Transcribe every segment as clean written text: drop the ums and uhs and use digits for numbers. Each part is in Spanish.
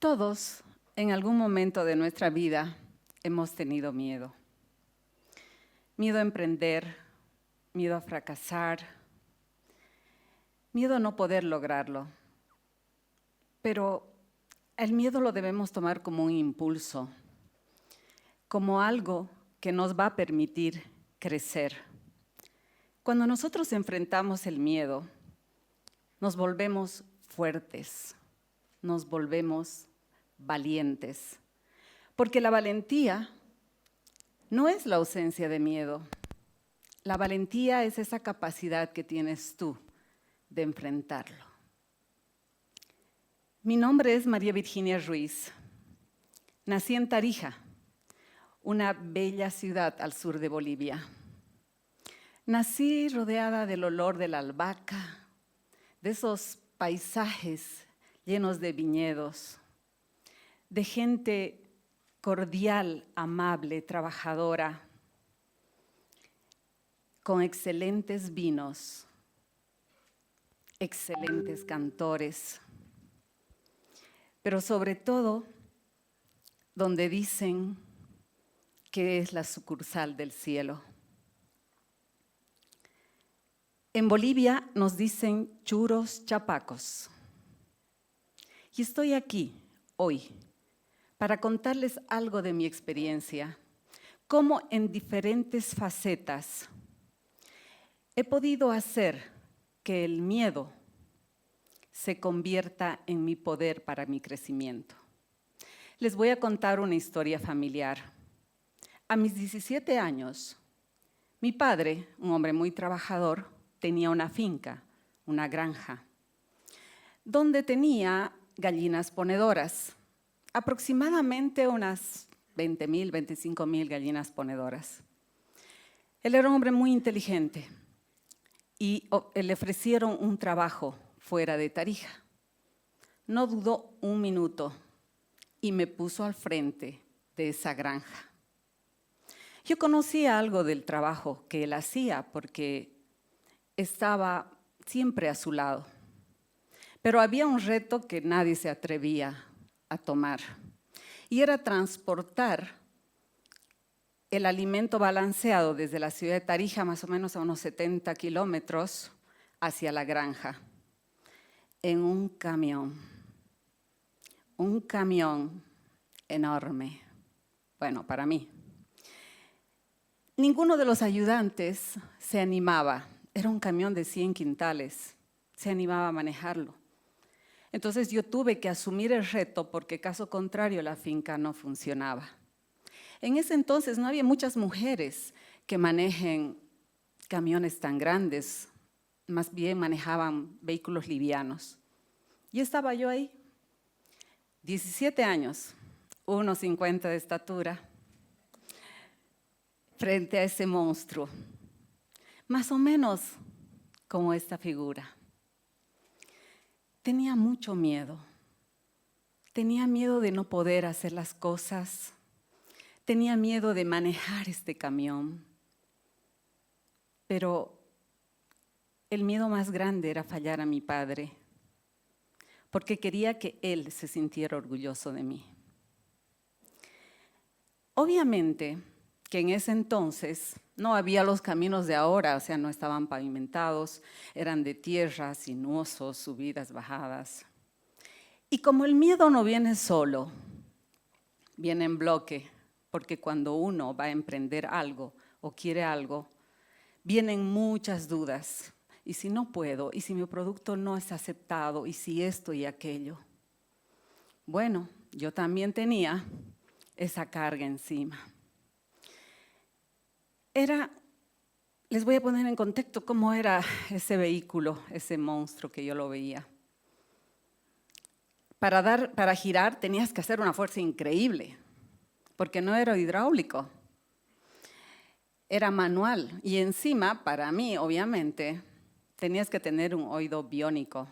Todos, en algún momento de nuestra vida, hemos tenido miedo. Miedo a emprender, miedo a fracasar, miedo a no poder lograrlo. Pero el miedo lo debemos tomar como un impulso, como algo que nos va a permitir crecer. Cuando nosotros enfrentamos el miedo, nos volvemos fuertes, nos volvemos valientes, porque la valentía no es la ausencia de miedo. La valentía es esa capacidad que tienes tú de enfrentarlo. Mi nombre es María Virginia Ruiz. Nací en Tarija, una bella ciudad al sur de Bolivia. Nací rodeada del olor de la albahaca, de esos paisajes llenos de viñedos, de gente cordial, amable, trabajadora, con excelentes vinos, excelentes cantores, pero sobre todo donde dicen que es la sucursal del cielo. En Bolivia nos dicen churos chapacos. Y estoy aquí hoy para contarles algo de mi experiencia, cómo en diferentes facetas he podido hacer que el miedo se convierta en mi poder para mi crecimiento. Les voy a contar una historia familiar. A mis 17 años, mi padre, un hombre muy trabajador, tenía una finca, una granja, donde tenía gallinas ponedoras, aproximadamente unas 20,000, 25,000 gallinas ponedoras. Él era un hombre muy inteligente y le ofrecieron un trabajo fuera de Tarija. No dudó un minuto y me puso al frente de esa granja. Yo conocía algo del trabajo que él hacía porque estaba siempre a su lado. Pero había un reto que nadie se atrevía a tomar y era transportar el alimento balanceado desde la ciudad de Tarija, más o menos a unos 70 kilómetros, hacia la granja, en un camión enorme, bueno, para mí. Ninguno de los ayudantes se animaba, era un camión de 100 quintales, se animaba a manejarlo. Entonces yo tuve que asumir el reto porque caso contrario la finca no funcionaba. En ese entonces no había muchas mujeres que manejen camiones tan grandes, más bien manejaban vehículos livianos. Y estaba yo ahí, 17 años, 1,50 de estatura, frente a ese monstruo, más o menos como esta figura. Tenía mucho miedo. Tenía miedo de no poder hacer las cosas. Tenía miedo de manejar este camión. Pero el miedo más grande era fallar a mi padre, porque quería que él se sintiera orgulloso de mí. Obviamente que en ese entonces no había los caminos de ahora, o sea, no estaban pavimentados, eran de tierra, sinuosos, subidas, bajadas. Y como el miedo no viene solo, viene en bloque, porque cuando uno va a emprender algo o quiere algo, vienen muchas dudas. ¿Y si no puedo? ¿Y si mi producto no es aceptado? ¿Y si esto y aquello? Bueno, yo también tenía esa carga encima. Les voy a poner en contexto cómo era ese vehículo, ese monstruo que yo lo veía. Para girar tenías que hacer una fuerza increíble, porque no era hidráulico, era manual. Y encima, para mí, obviamente, tenías que tener un oído biónico,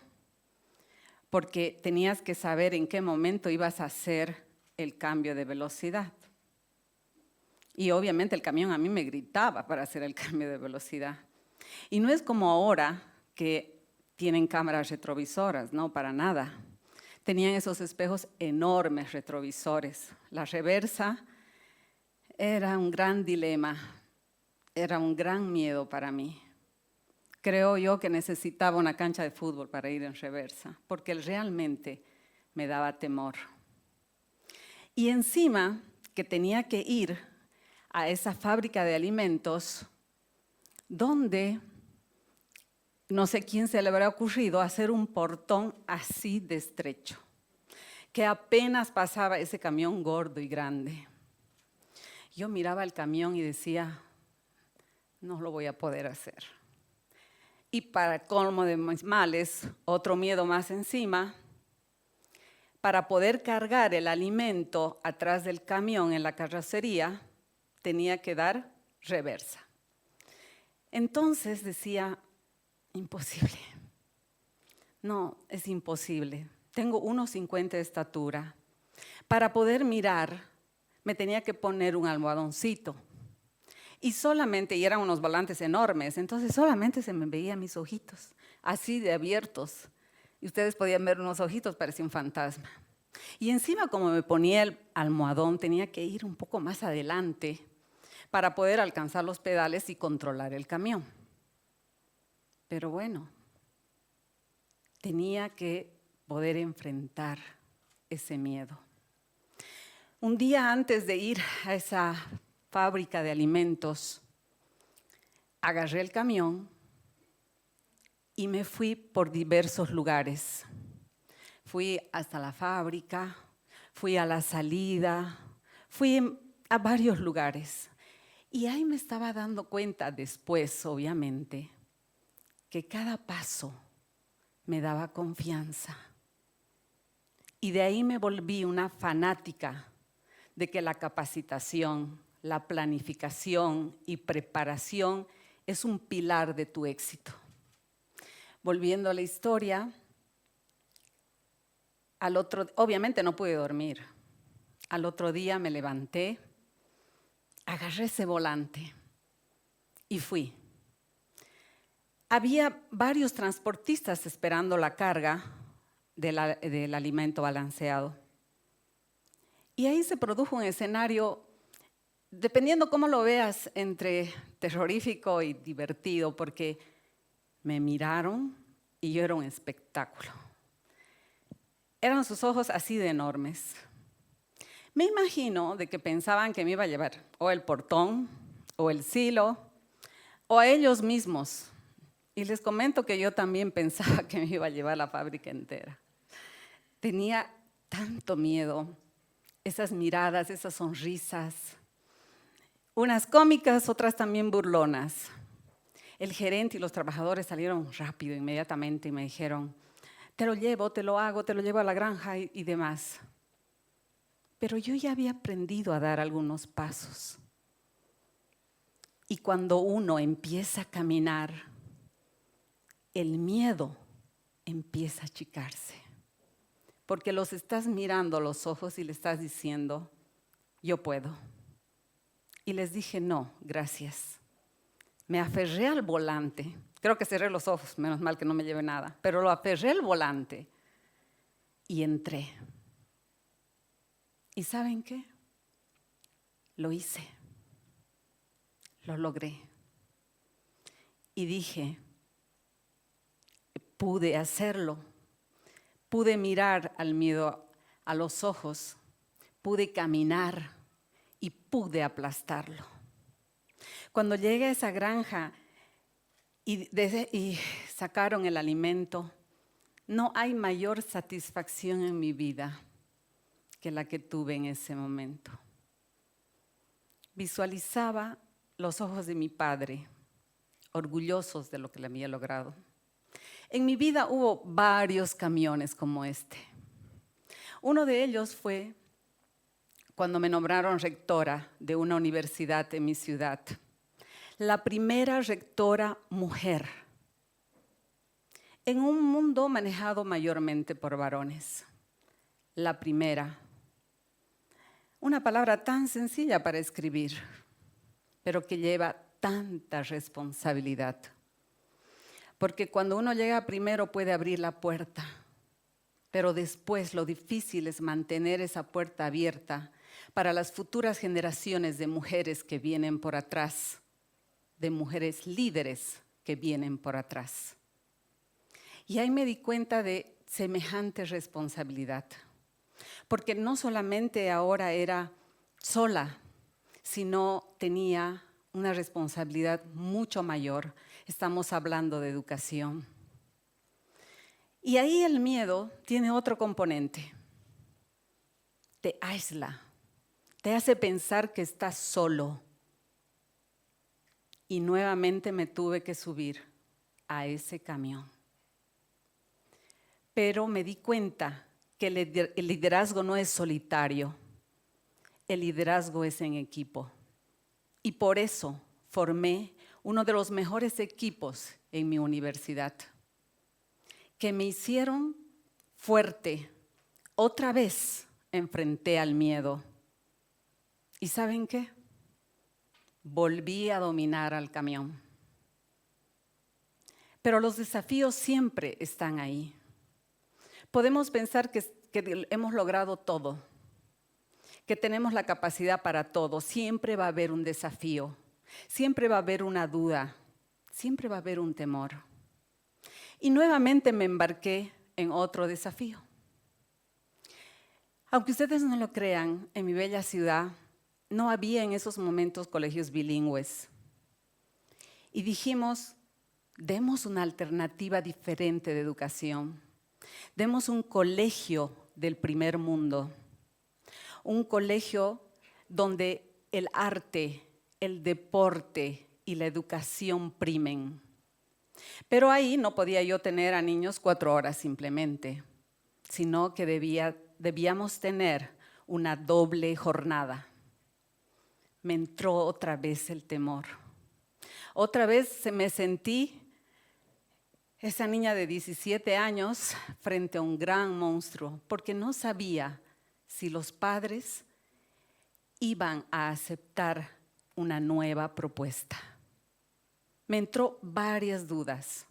porque tenías que saber en qué momento ibas a hacer el cambio de velocidad. Y obviamente el camión a mí me gritaba para hacer el cambio de velocidad. Y no es como ahora que tienen cámaras retrovisoras, no, para nada. Tenían esos espejos enormes retrovisores. La reversa era un gran dilema, era un gran miedo para mí. Creo yo que necesitaba una cancha de fútbol para ir en reversa, porque realmente me daba temor. Y encima que tenía que ir a esa fábrica de alimentos donde no sé quién se le habrá ocurrido hacer un portón así de estrecho, que apenas pasaba ese camión gordo y grande. Yo miraba el camión y decía, no lo voy a poder hacer. Y para colmo de mis males, otro miedo más encima, para poder cargar el alimento atrás del camión en la carrocería, tenía que dar reversa. Entonces decía, imposible. No, es imposible. Tengo 1,50 de estatura. Para poder mirar, me tenía que poner un almohadoncito. Y eran unos volantes enormes, entonces solamente se me veían mis ojitos, así de abiertos. Y ustedes podían ver unos ojitos, parecía un fantasma. Y encima, como me ponía el almohadón, tenía que ir un poco más adelante para poder alcanzar los pedales y controlar el camión. Pero bueno, tenía que poder enfrentar ese miedo. Un día antes de ir a esa fábrica de alimentos, agarré el camión y me fui por diversos lugares. Fui hasta la fábrica, fui a la salida, fui a varios lugares. Y ahí me estaba dando cuenta después, obviamente, que cada paso me daba confianza. Y de ahí me volví una fanática de que la capacitación, la planificación y preparación es un pilar de tu éxito. Volviendo a la historia, obviamente no pude dormir. Al otro día me levanté, agarré ese volante y fui. Había varios transportistas esperando la carga del alimento balanceado. Y ahí se produjo un escenario, dependiendo cómo lo veas, entre terrorífico y divertido, porque me miraron y yo era un espectáculo. Eran sus ojos así de enormes. Me imagino de que pensaban que me iba a llevar o el portón, o el silo, o a ellos mismos. Y les comento que yo también pensaba que me iba a llevar la fábrica entera. Tenía tanto miedo, esas miradas, esas sonrisas, unas cómicas, otras también burlonas. El gerente y los trabajadores salieron rápido, inmediatamente, y me dijeron, te lo llevo, te lo hago, te lo llevo a la granja y demás. Pero yo ya había aprendido a dar algunos pasos. Y cuando uno empieza a caminar, el miedo empieza a achicarse. Porque los estás mirando a los ojos y le estás diciendo, yo puedo. Y les dije, no, gracias. Me aferré al volante. Creo que cerré los ojos, menos mal que no me llevé nada. Pero lo aferré al volante y entré. ¿Y saben qué? Lo hice. Lo logré. Y dije, pude hacerlo. Pude mirar al miedo a los ojos. Pude caminar y pude aplastarlo. Cuando llegué a esa granja y sacaron el alimento, no hay mayor satisfacción en mi vida que la que tuve en ese momento. Visualizaba los ojos de mi padre, orgullosos de lo que le había logrado. En mi vida hubo varios camiones como este. Uno de ellos fue cuando me nombraron rectora de una universidad en mi ciudad. La primera rectora mujer en un mundo manejado mayormente por varones. La primera. Una palabra tan sencilla para escribir, pero que lleva tanta responsabilidad. Porque cuando uno llega primero puede abrir la puerta, pero después lo difícil es mantener esa puerta abierta para las futuras generaciones de mujeres que vienen por atrás, de mujeres líderes que vienen por atrás. Y ahí me di cuenta de semejante responsabilidad, porque no solamente ahora era sola, sino tenía una responsabilidad mucho mayor. Estamos hablando de educación. Y ahí el miedo tiene otro componente. Te aísla, te hace pensar que estás solo. Y nuevamente me tuve que subir a ese camión. Pero me di cuenta que el liderazgo no es solitario, el liderazgo es en equipo. Y por eso formé uno de los mejores equipos en mi universidad, que me hicieron fuerte. Otra vez enfrenté al miedo. ¿Y saben qué? Volví a dominar al camión. Pero los desafíos siempre están ahí. Podemos pensar que hemos logrado todo, que tenemos la capacidad para todo. Siempre va a haber un desafío, siempre va a haber una duda, siempre va a haber un temor. Y nuevamente me embarqué en otro desafío. Aunque ustedes no lo crean, en mi bella ciudad no había en esos momentos colegios bilingües. Y dijimos, demos una alternativa diferente de educación. Demos un colegio del primer mundo, un colegio donde el arte, el deporte y la educación primen. Pero ahí no podía yo tener a niños 4 horas simplemente, sino que debíamos tener una doble jornada. Me entró otra vez el temor. Otra vez me sentí esa niña de 17 años frente a un gran monstruo, porque no sabía si los padres iban a aceptar una nueva propuesta. Me entró varias dudas.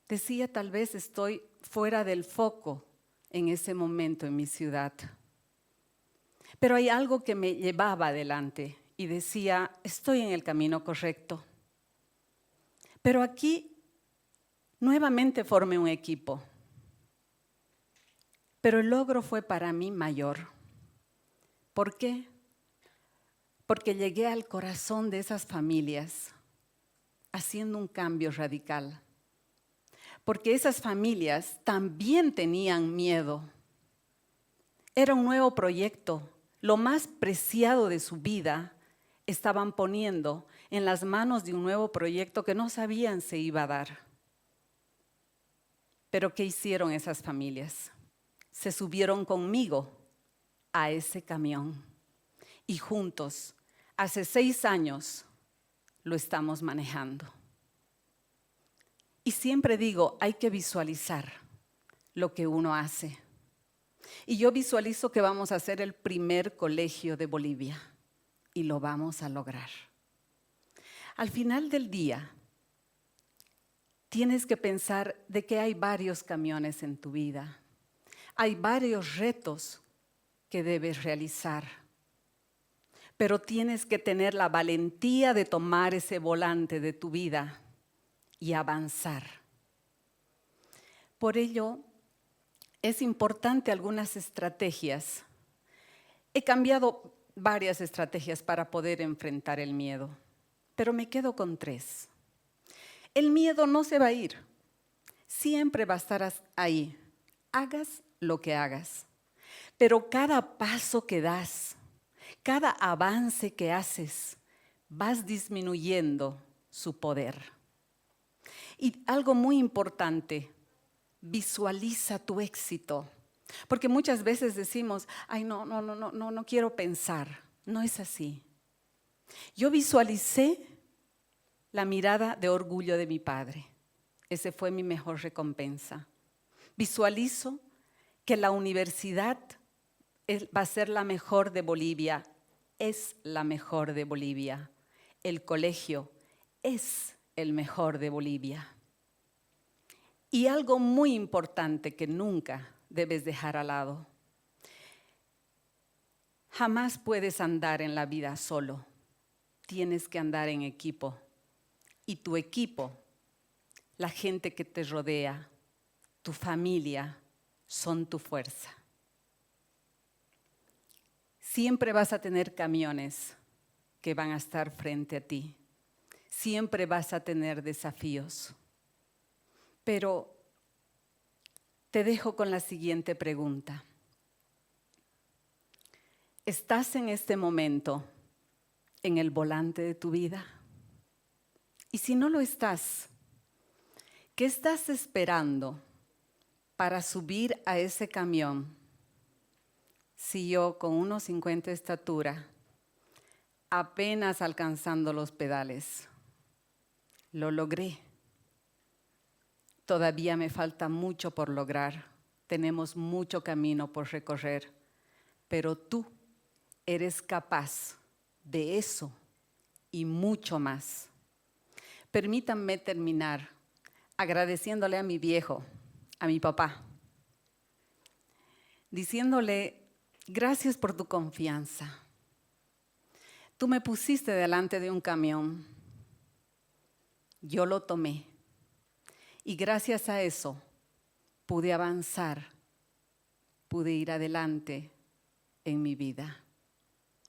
Decía, tal vez estoy fuera del foco en ese momento en mi ciudad. Pero hay algo que me llevaba adelante y decía, estoy en el camino correcto. Pero aquí nuevamente formé un equipo. Pero el logro fue para mí mayor. ¿Por qué? Porque llegué al corazón de esas familias haciendo un cambio radical. Porque esas familias también tenían miedo. Era un nuevo proyecto. Lo más preciado de su vida estaban poniendo en las manos de un nuevo proyecto que no sabían se iba a dar. Pero ¿qué hicieron esas familias? Se subieron conmigo a ese camión y juntos, hace 6 años, lo estamos manejando. Y siempre digo, hay que visualizar lo que uno hace. Y yo visualizo que vamos a hacer el primer colegio de Bolivia y lo vamos a lograr. Al final del día, tienes que pensar de que hay varios camiones en tu vida. Hay varios retos que debes realizar. Pero tienes que tener la valentía de tomar ese volante de tu vida y avanzar. Por ello, es importante algunas estrategias. He cambiado varias estrategias para poder enfrentar el miedo, pero me quedo con 3. El miedo no se va a ir, siempre va a estar ahí, hagas lo que hagas. Pero cada paso que das, cada avance que haces, vas disminuyendo su poder. Y algo muy importante, visualiza tu éxito. Porque muchas veces decimos, ay, no quiero pensar. No es así. Yo visualicé la mirada de orgullo de mi padre. Esa fue mi mejor recompensa. Visualizo que la universidad va a ser la mejor de Bolivia. Es la mejor de Bolivia. El colegio es el mejor de Bolivia. Y algo muy importante que nunca debes dejar al lado. Jamás puedes andar en la vida solo. Tienes que andar en equipo. Y tu equipo, la gente que te rodea, tu familia, son tu fuerza. Siempre vas a tener camiones que van a estar frente a ti. Siempre vas a tener desafíos. Pero te dejo con la siguiente pregunta. ¿Estás en este momento en el volante de tu vida? Y si no lo estás, ¿qué estás esperando para subir a ese camión? Si yo con 1,50 de estatura, apenas alcanzando los pedales, lo logré. Todavía me falta mucho por lograr, tenemos mucho camino por recorrer, pero tú eres capaz de eso y mucho más. Permítanme terminar agradeciéndole a mi viejo, a mi papá, diciéndole: gracias por tu confianza. Tú me pusiste delante de un camión, yo lo tomé y gracias a eso pude avanzar, pude ir adelante en mi vida.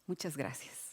Muchas gracias.